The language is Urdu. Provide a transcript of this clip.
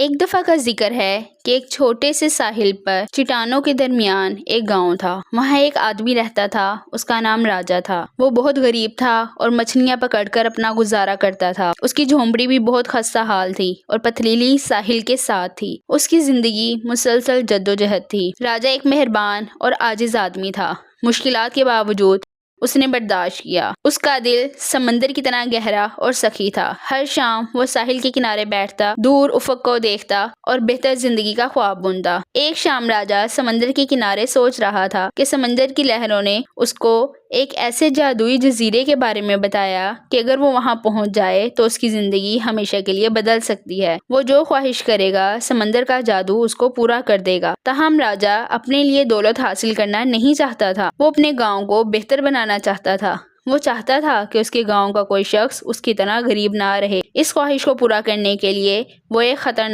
ایک دفعہ کا ذکر ہے کہ ایک چھوٹے سے ساحل پر چٹانوں کے درمیان ایک گاؤں تھا۔ وہاں ایک آدمی رہتا تھا، اس کا نام راجا تھا۔ وہ بہت غریب تھا اور مچھلیاں پکڑ کر اپنا گزارا کرتا تھا۔ اس کی جھونپڑی بھی بہت خستہ حال تھی اور پتھریلی ساحل کے ساتھ تھی۔ اس کی زندگی مسلسل جدوجہد تھی۔ راجا ایک مہربان اور عاجز آدمی تھا۔ مشکلات کے باوجود اس نے برداشت کیا۔ اس کا دل سمندر کی طرح گہرا اور سخی تھا۔ ہر شام وہ ساحل کے کنارے بیٹھتا، دور افق کو دیکھتا اور بہتر زندگی کا خواب بنتا۔ ایک شام راجا سمندر کے کنارے سوچ رہا تھا کہ سمندر کی لہروں نے اس کو ایک ایسے جادوئی جزیرے کے بارے میں بتایا کہ اگر وہ وہاں پہنچ جائے تو اس کی زندگی ہمیشہ کے لیے بدل سکتی ہے۔ وہ جو خواہش کرے گا سمندر کا جادو اس کو پورا کر دے گا۔ تاہم راجا اپنے لیے دولت حاصل کرنا نہیں چاہتا تھا۔ وہ اپنے گاؤں کو بہتر بنانا چاہتا تھا۔ وہ چاہتا تھا کہ اس کے گاؤں کا کوئی شخص اس کی طرح غریب نہ رہے۔ اس خواہش کو پورا کرنے کے لیے وہ ایک خطرناک